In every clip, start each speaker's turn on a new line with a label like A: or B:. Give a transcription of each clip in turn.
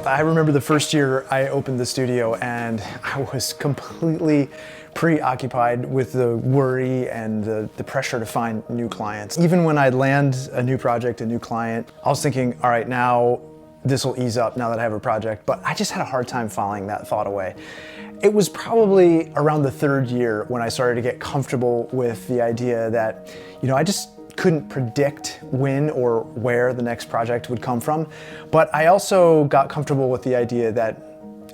A: I remember the first year I opened the studio and I was completely preoccupied with the worry and the pressure to find new clients. Even when I'd land a new project, a new client, I was thinking, all right, now this will ease up now that I have a project, but I just had a hard time filing that thought away. It was probably around the third year when I started to get comfortable with the idea that, I just couldn't predict when or where the next project would come from, but I also got comfortable with the idea that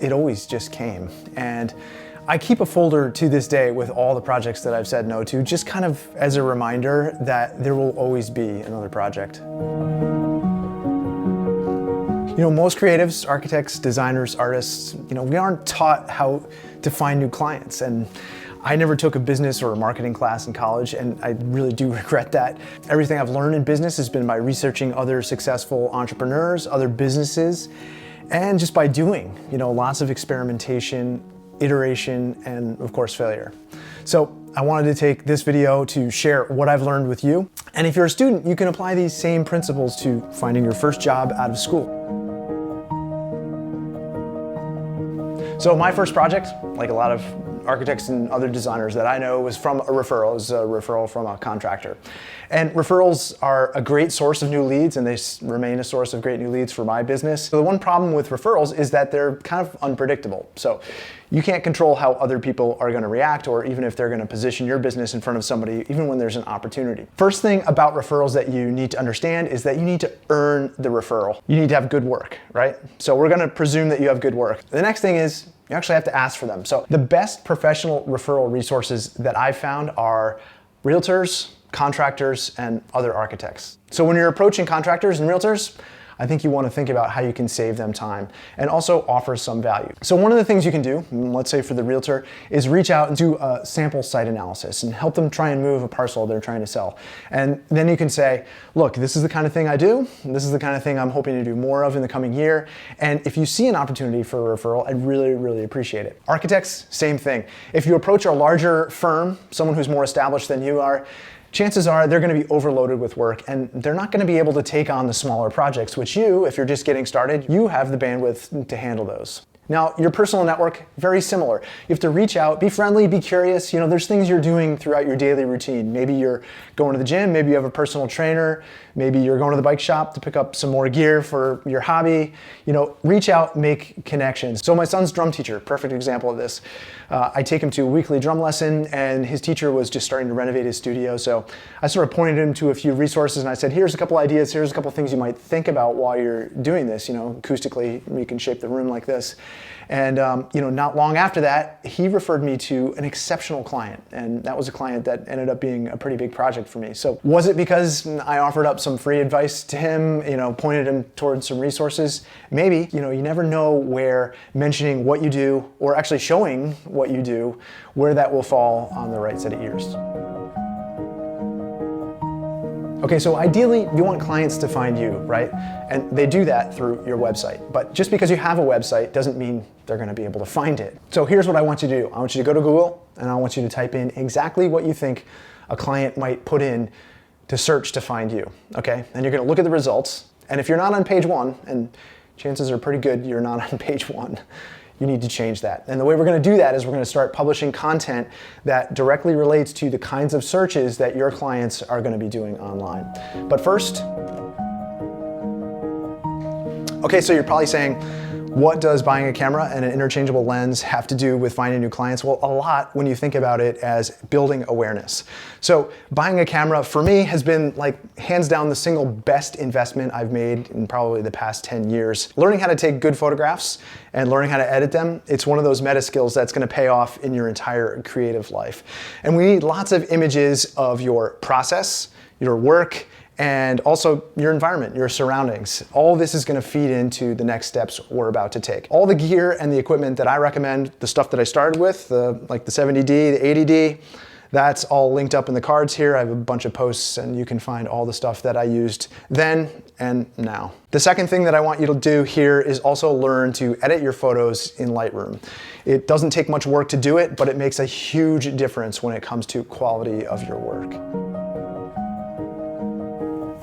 A: it always just came. And I keep a folder to this day with all the projects that I've said no to, just kind of as a reminder that there will always be another project. Most creatives, architects, designers, artists, we aren't taught how to find new clients. And I never took a business or a marketing class in college, and I really do regret that. Everything I've learned in business has been by researching other successful entrepreneurs, other businesses, and just by doing, lots of experimentation, iteration, and of course, failure. So I wanted to take this video to share what I've learned with you. And if you're a student, you can apply these same principles to finding your first job out of school. So my first project, like a lot of architects and other designers that I know, was from a referral. It was a referral from a contractor. And referrals are a great source of new leads, and they remain a source of great new leads for my business. So the one problem with referrals is that they're kind of unpredictable. So you can't control how other people are going to react, or even if they're going to position your business in front of somebody, even when there's an opportunity. First thing about referrals that you need to understand is that you need to earn the referral. You need to have good work, right? So we're going to presume that you have good work. The next thing is you actually have to ask for them. So the best professional referral resources that I've found are realtors, contractors, and other architects. So when you're approaching contractors and realtors, I think you want to think about how you can save them time and also offer some value. So one of the things you can do, let's say for the realtor, is reach out and do a sample site analysis and help them try and move a parcel they're trying to sell. And then you can say, look, this is the kind of thing I do. This is the kind of thing I'm hoping to do more of in the coming year. And if you see an opportunity for a referral, I'd really, really appreciate it. Architects, same thing. If you approach a larger firm, someone who's more established than you are, chances are they're going to be overloaded with work, and they're not going to be able to take on the smaller projects, which you, if you're just getting started, you have the bandwidth to handle those. Now, your personal network, very similar. You have to reach out, be friendly, be curious. There's things you're doing throughout your daily routine. Maybe you're going to the gym, maybe you have a personal trainer, maybe you're going to the bike shop to pick up some more gear for your hobby. Reach out, make connections. So my son's drum teacher, perfect example of this. I take him to a weekly drum lesson, and his teacher was just starting to renovate his studio. So I sort of pointed him to a few resources, and I said, here's a couple ideas, here's a couple things you might think about while you're doing this. Acoustically, you can shape the room like this. And not long after that, he referred me to an exceptional client, and that was a client that ended up being a pretty big project for me. So was it because I offered up some free advice to him, pointed him towards some resources? Maybe. You never know where mentioning what you do, or actually showing what you do, where that will fall on the right set of ears. Okay, so ideally, you want clients to find you, right? And they do that through your website. But just because you have a website doesn't mean they're going to be able to find it. So here's what I want you to do. I want you to go to Google, and I want you to type in exactly what you think a client might put in to search to find you, okay? And you're going to look at the results. And if you're not on page 1, and chances are pretty good you're not on page 1, you need to change that. And the way we're going to do that is we're going to start publishing content that directly relates to the kinds of searches that your clients are going to be doing online. But first, okay, so you're probably saying, what does buying a camera and an interchangeable lens have to do with finding new clients? Well, a lot when you think about it as building awareness. So buying a camera for me has been hands down the single best investment I've made in probably the past 10 years. Learning how to take good photographs and learning how to edit them, it's one of those meta skills that's going to pay off in your entire creative life. And we need lots of images of your process, your work, and also your environment, your surroundings. All this is going to feed into the next steps we're about to take. All the gear and the equipment that I recommend, the stuff that I started with, like the 70D, the 80D, that's all linked up in the cards here. I have a bunch of posts, and you can find all the stuff that I used then and now. The second thing that I want you to do here is also learn to edit your photos in Lightroom. It doesn't take much work to do it, but it makes a huge difference when it comes to quality of your work.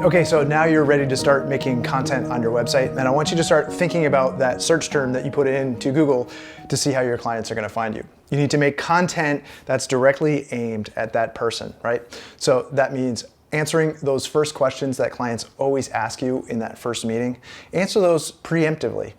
A: Okay, so now you're ready to start making content on your website, and I want you to start thinking about that search term that you put into Google to see how your clients are going to find you. You need to make content that's directly aimed at that person, right? So that means answering those first questions that clients always ask you in that first meeting. Answer those preemptively.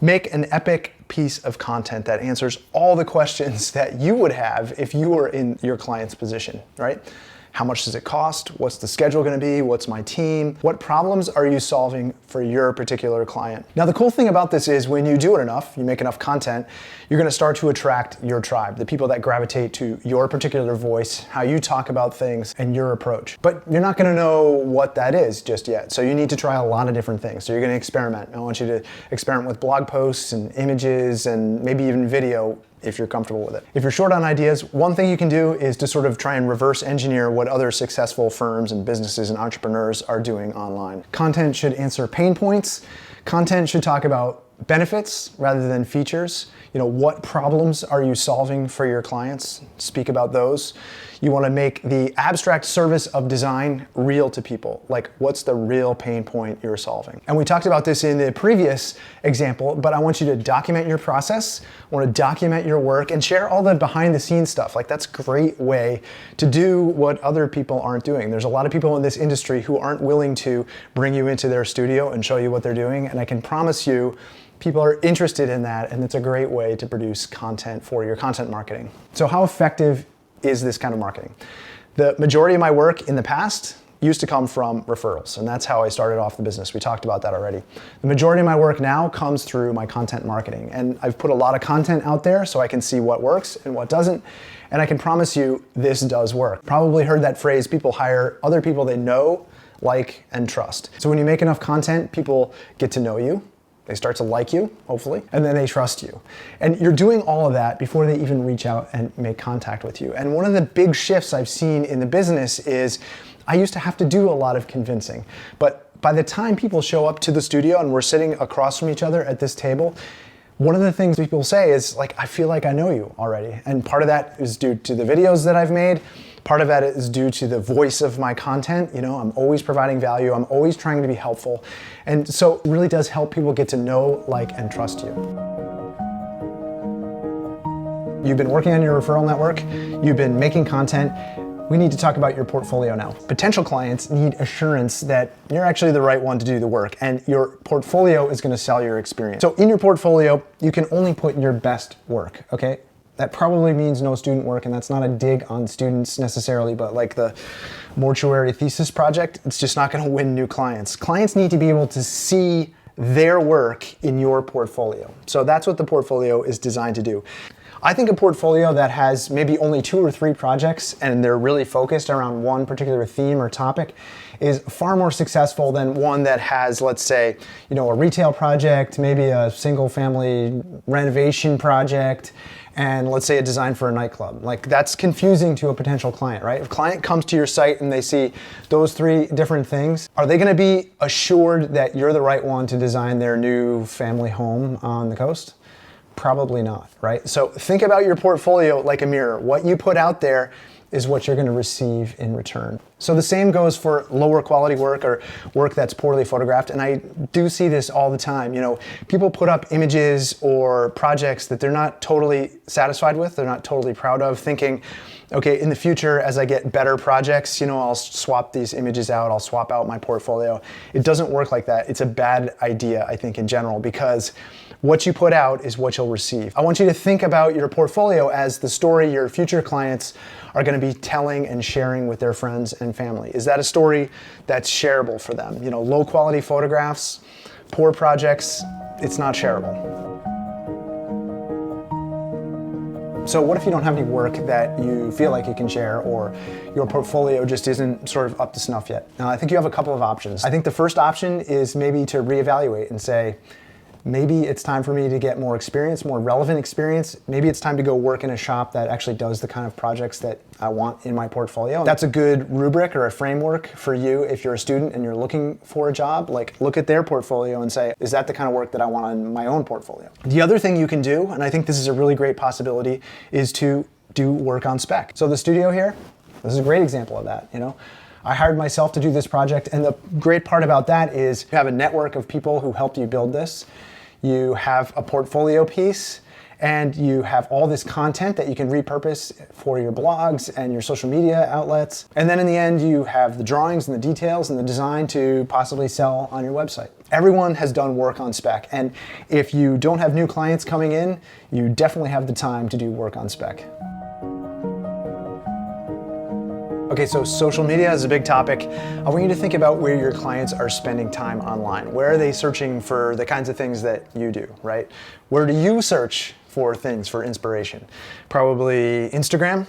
A: Make an epic piece of content that answers all the questions that you would have if you were in your client's position, right? How much does it cost? What's the schedule gonna be? What's my team? What problems are you solving for your particular client? Now, the cool thing about this is when you do it enough, you make enough content, you're gonna start to attract your tribe, the people that gravitate to your particular voice, how you talk about things, and your approach. But you're not gonna know what that is just yet. So you need to try a lot of different things. So you're gonna experiment. I want you to experiment with blog posts and images and maybe even video if you're comfortable with it. If you're short on ideas, one thing you can do is to sort of try and reverse engineer what other successful firms and businesses and entrepreneurs are doing online. Content should answer pain points. Content should talk about benefits rather than features. You know, what problems are you solving for your clients? Speak about those. You want to make the abstract service of design real to people. Like, what's the real pain point you're solving? And we talked about this in the previous example, but I want you to document your process. I want to document your work and share all the behind the scenes stuff. Like, that's a great way to do what other people aren't doing. There's a lot of people in this industry who aren't willing to bring you into their studio and show you what they're doing. And I can promise you, people are interested in that, and it's a great way to produce content for your content marketing. So how effective is this kind of marketing? The majority of my work in the past used to come from referrals, and that's how I started off the business. We talked about that already. The majority of my work now comes through my content marketing, and I've put a lot of content out there so I can see what works and what doesn't, and I can promise you this does work. Probably heard that phrase, people hire other people they know, like, and trust. So when you make enough content, people get to know you. They start to like you, hopefully, and then they trust you. And you're doing all of that before they even reach out and make contact with you. And one of the big shifts I've seen in the business is I used to have to do a lot of convincing. But by the time people show up to the studio and we're sitting across from each other at this table, one of the things people say is, like, I feel like I know you already. And part of that is due to the videos that I've made. Part of that is due to the voice of my content. You know, I'm always providing value. I'm always trying to be helpful. And so it really does help people get to know, like, and trust you. You've been working on your referral network. You've been making content. We need to talk about your portfolio now. Potential clients need assurance that you're actually the right one to do the work, and your portfolio is gonna sell your experience. So in your portfolio, you can only put your best work, okay? That probably means no student work, and that's not a dig on students necessarily, but like the mortuary thesis project, it's just not gonna win new clients. Clients need to be able to see their work in your portfolio. So that's what the portfolio is designed to do. I think a portfolio that has maybe only 2 or 3 projects and they're really focused around one particular theme or topic is far more successful than one that has, let's say, you know, a retail project, maybe a single family renovation project, and let's say a design for a nightclub. Like, that's confusing to a potential client, right? If a client comes to your site and they see those 3 different things, are they gonna be assured that you're the right one to design their new family home on the coast? Probably not, right? So think about your portfolio like a mirror. What you put out there is what you're going to receive in return. So the same goes for lower quality work or work that's poorly photographed. And I do see this all the time. You know, people put up images or projects that they're not totally satisfied with, they're not totally proud of, thinking, okay, in the future, as I get better projects, you know, I'll swap these images out, I'll swap out my portfolio. It doesn't work like that. It's a bad idea, I think, in general, because what you put out is what you'll receive. I want you to think about your portfolio as the story your future clients are going to be telling and sharing with their friends and family. Is that a story that's shareable for them? You know, low quality photographs, poor projects, it's not shareable. So what if you don't have any work that you feel like you can share, or your portfolio just isn't sort of up to snuff yet? Now, I think you have a couple of options. I think the first option is maybe to reevaluate and say, maybe it's time for me to get more experience, more relevant experience. Maybe it's time to go work in a shop that actually does the kind of projects that I want in my portfolio. That's a good rubric or a framework for you if you're a student and you're looking for a job. Like, look at their portfolio and say, is that the kind of work that I want on my own portfolio? The other thing you can do, and I think this is a really great possibility, is to do work on spec. So the studio here, this is a great example of that, you know. I hired myself to do this project, and the great part about that is you have a network of people who helped you build this. You have a portfolio piece, and you have all this content that you can repurpose for your blogs and your social media outlets. And then in the end, you have the drawings and the details and the design to possibly sell on your website. Everyone has done work on spec, and if you don't have new clients coming in, you definitely have the time to do work on spec. Okay, so social media is a big topic. I want you to think about where your clients are spending time online. Where are they searching for the kinds of things that you do, right? Where do you search for things for inspiration? Probably Instagram,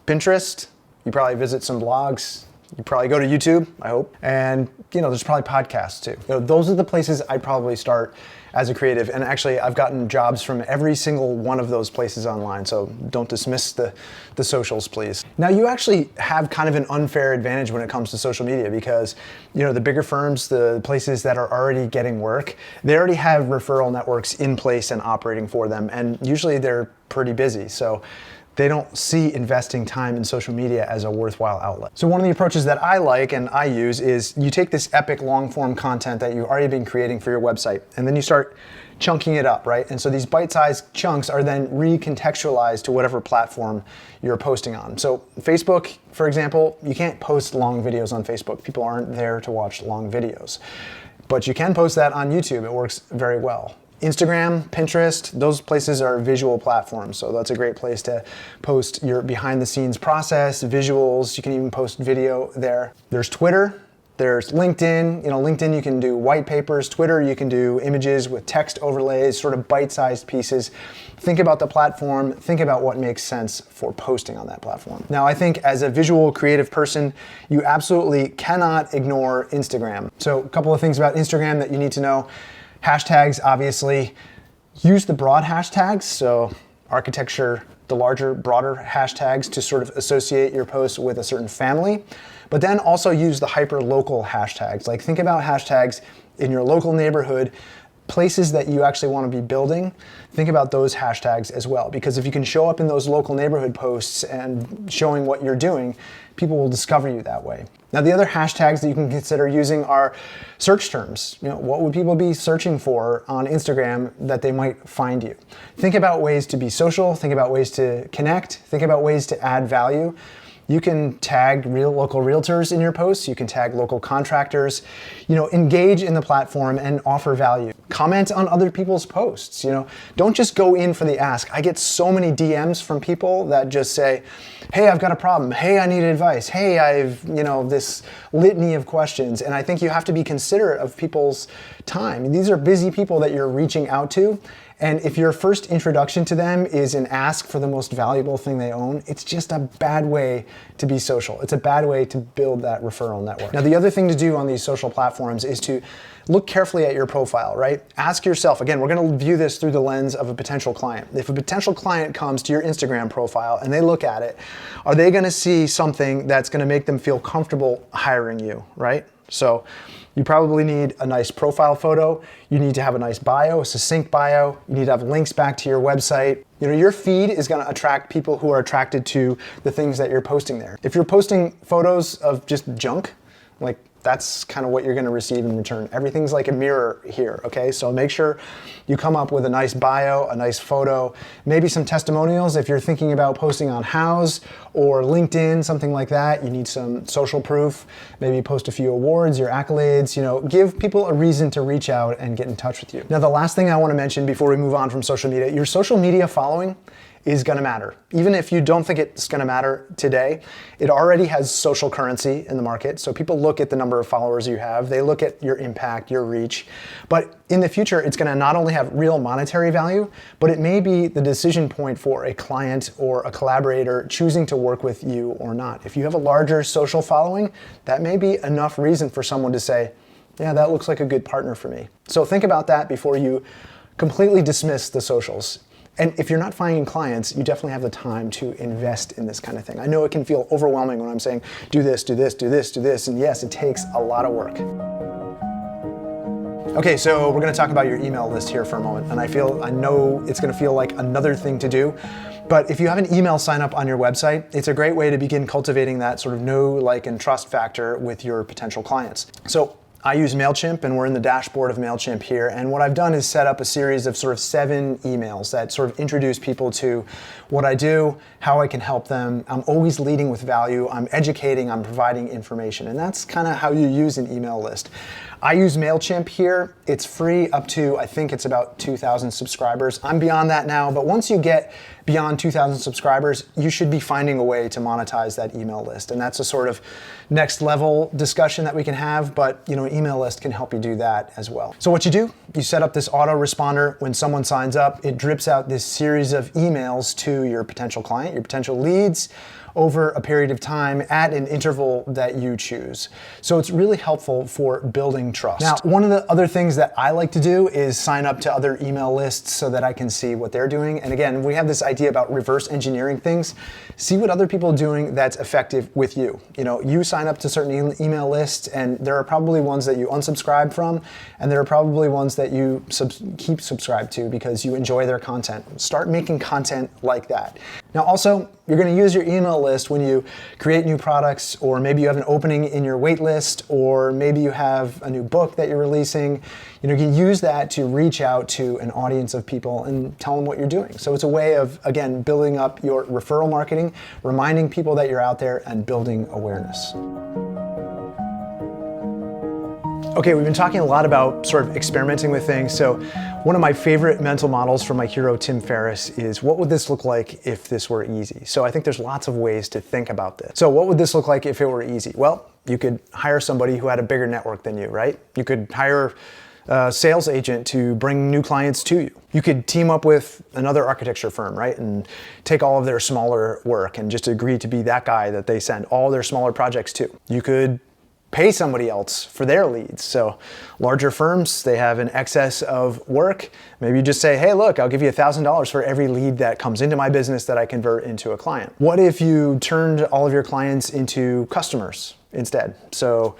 A: Pinterest. You probably visit some blogs. You probably go to YouTube, I hope. And there's probably podcasts too. Those are the places I'd probably start as a creative. And actually, I've gotten jobs from every single one of those places online. So don't dismiss the socials, please. Now, you actually have kind of an unfair advantage when it comes to social media because, the bigger firms, the places that are already getting work, they already have referral networks in place and operating for them. And usually they're pretty busy. So they don't see investing time in social media as a worthwhile outlet. So one of the approaches that I like and I use is you take this epic long form content that you've already been creating for your website, and then you start chunking it up, right? And so these bite-sized chunks are then recontextualized to whatever platform you're posting on. So Facebook, for example, you can't post long videos on Facebook. People aren't there to watch long videos. But you can post that on YouTube. It works very well. Instagram, Pinterest, those places are visual platforms. So that's a great place to post your behind the scenes process, visuals. You can even post video there. There's Twitter, there's LinkedIn. LinkedIn, you can do white papers. Twitter, you can do images with text overlays, sort of bite-sized pieces. Think about the platform, think about what makes sense for posting on that platform. Now, I think as a visual creative person, you absolutely cannot ignore Instagram. So a couple of things about Instagram that you need to know. Hashtags, obviously. Use the broad hashtags, so architecture, the larger, broader hashtags to sort of associate your posts with a certain family. But then also use the hyper-local hashtags. Like think about hashtags in your local neighborhood, places that you actually want to be building. Think about those hashtags as well, because if you can show up in those local neighborhood posts and showing what you're doing, people will discover you that way. Now, the other hashtags that you can consider using are search terms. What would people be searching for on Instagram that they might find you? Think about ways to be social, think about ways to connect, think about ways to add value. You can tag local realtors in your posts. You can tag local contractors. Engage in the platform and offer value. Comment on other people's posts. Don't just go in for the ask. I get so many DMs from people that just say, hey, I've got a problem. Hey, I need advice. Hey, I've, this litany of questions. And I think you have to be considerate of people's time. These are busy people that you're reaching out to. And if your first introduction to them is an ask for the most valuable thing they own, it's just a bad way to be social. It's a bad way to build that referral network. Now, the other thing to do on these social platforms is to look carefully at your profile, right? Ask yourself, again, we're gonna view this through the lens of a potential client. If a potential client comes to your Instagram profile and they look at it, are they gonna see something that's gonna make them feel comfortable hiring you, right? So you probably need a nice profile photo. You need to have a nice bio, a succinct bio. You need to have links back to your website. Your feed is gonna attract people who are attracted to the things that you're posting there. If you're posting photos of just junk, that's kind of what you're gonna receive in return. Everything's like a mirror here, okay? So make sure you come up with a nice bio, a nice photo, maybe some testimonials if you're thinking about posting on Houzz or LinkedIn, something like that. You need some social proof, maybe post a few awards, your accolades, give people a reason to reach out and get in touch with you. Now, the last thing I wanna mention before we move on from social media, your social media following is gonna matter. Even if you don't think it's gonna matter today, it already has social currency in the market. So people look at the number of followers you have, they look at your impact, your reach. But in the future, it's gonna not only have real monetary value, but it may be the decision point for a client or a collaborator choosing to work with you or not. If you have a larger social following, that may be enough reason for someone to say, yeah, that looks like a good partner for me. So think about that before you completely dismiss the socials. And if you're not finding clients, you definitely have the time to invest in this kind of thing. I know it can feel overwhelming when I'm saying, do this, do this, do this, do this. And yes, it takes a lot of work. Okay, so we're gonna talk about your email list here for a moment, and I know it's gonna feel like another thing to do, but if you have an email sign up on your website, it's a great way to begin cultivating that sort of know, like, and trust factor with your potential clients. So I use MailChimp, and we're in the dashboard of MailChimp here, and what I've done is set up a series of sort of 7 emails that sort of introduce people to what I do, how I can help them. I'm always leading with value, I'm educating, I'm providing information, and that's kind of how you use an email list. I use MailChimp here. It's free up to, I think it's about 2,000 subscribers. I'm beyond that now, but once you get beyond 2,000 subscribers, you should be finding a way to monetize that email list. And that's a sort of next level discussion that we can have, but an email list can help you do that as well. So what you do, you set up this autoresponder. When someone signs up, it drips out this series of emails to your potential client, your potential leads, over a period of time at an interval that you choose. So it's really helpful for building trust. Now, one of the other things that I like to do is sign up to other email lists so that I can see what they're doing. And again, we have this idea about reverse engineering things. See what other people are doing that's effective with you. You sign up to certain email lists, and there are probably ones that you unsubscribe from, and there are probably ones that you keep subscribed to because you enjoy their content. Start making content like that. Now also, you're going to use your email list when you create new products, or maybe you have an opening in your wait list, or maybe you have a new book that you're releasing. You can use that to reach out to an audience of people and tell them what you're doing. So it's a way of, again, building up your referral marketing, reminding people that you're out there, and building awareness. Okay, we've been talking a lot about sort of experimenting with things. So one of my favorite mental models from my hero, Tim Ferriss, is what would this look like if this were easy? So I think there's lots of ways to think about this. So what would this look like if it were easy? Well, you could hire somebody who had a bigger network than you, right? You could hire a sales agent to bring new clients to you. You could team up with another architecture firm, right? And take all of their smaller work and just agree to be that guy that they send all their smaller projects to. You could pay somebody else for their leads. So larger firms, they have an excess of work. Maybe you just say, hey, look, I'll give you $1,000 for every lead that comes into my business that I convert into a client. What if you turned all of your clients into customers instead? So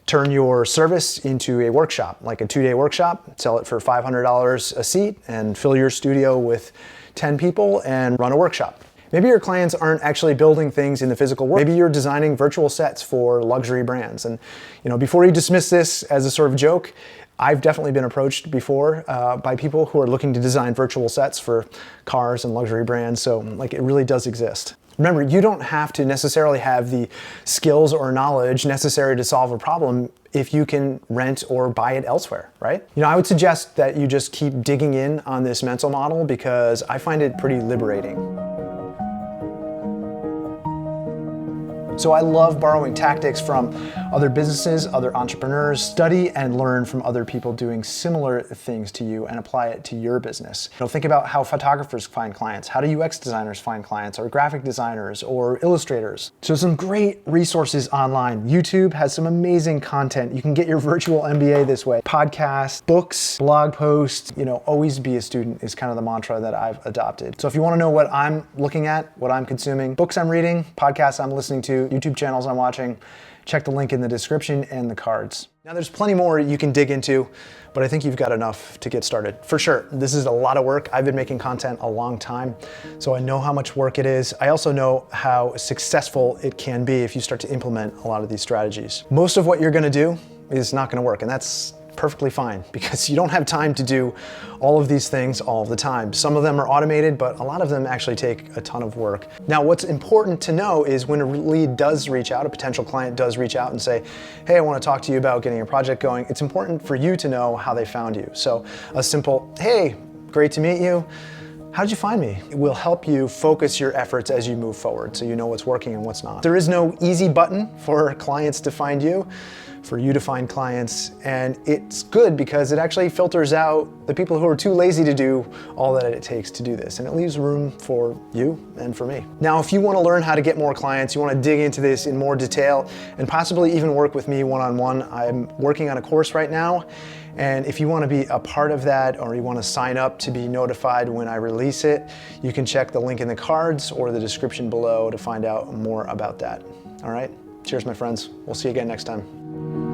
A: turn your service into a workshop, like a 2-day workshop, sell it for $500 a seat, and fill your studio with 10 people and run a workshop. Maybe your clients aren't actually building things in the physical world. Maybe you're designing virtual sets for luxury brands. And before you dismiss this as a sort of joke, I've definitely been approached before by people who are looking to design virtual sets for cars and luxury brands. So it really does exist. Remember, you don't have to necessarily have the skills or knowledge necessary to solve a problem if you can rent or buy it elsewhere, right? I would suggest that you just keep digging in on this mental model because I find it pretty liberating. So I love borrowing tactics from other businesses, other entrepreneurs, study and learn from other people doing similar things to you and apply it to your business. Think about how photographers find clients, how do UX designers find clients, or graphic designers, or illustrators. So some great resources online. YouTube has some amazing content. You can get your virtual MBA this way. Podcasts, books, blog posts, always be a student is kind of the mantra that I've adopted. So if you want to know what I'm looking at, what I'm consuming, books I'm reading, podcasts I'm listening to, YouTube channels I'm watching, check the link in the description and the cards. Now there's plenty more you can dig into, but I think you've got enough to get started. For sure, this is a lot of work. I've been making content a long time, so I know how much work it is. I also know how successful it can be if you start to implement a lot of these strategies. Most of what you're gonna do is not gonna work, and that's perfectly fine because you don't have time to do all of these things all the time. Some of them are automated, but a lot of them actually take a ton of work. Now, what's important to know is when a lead does reach out, a potential client does reach out and say, hey, I want to talk to you about getting a project going, it's important for you to know how they found you. So a simple, hey, great to meet you. How did you find me? It will help you focus your efforts as you move forward so you know what's working and what's not. There is no easy button for clients to find you, for you to find clients, and it's good because it actually filters out the people who are too lazy to do all that it takes to do this, and it leaves room for you and for me. Now, if you want to learn how to get more clients, you want to dig into this in more detail and possibly even work with me one-on-one, I'm working on a course right now, and if you want to be a part of that or you want to sign up to be notified when I release it, you can check the link in the cards or the description below to find out more about that. All right? Cheers, my friends. We'll see you again next time.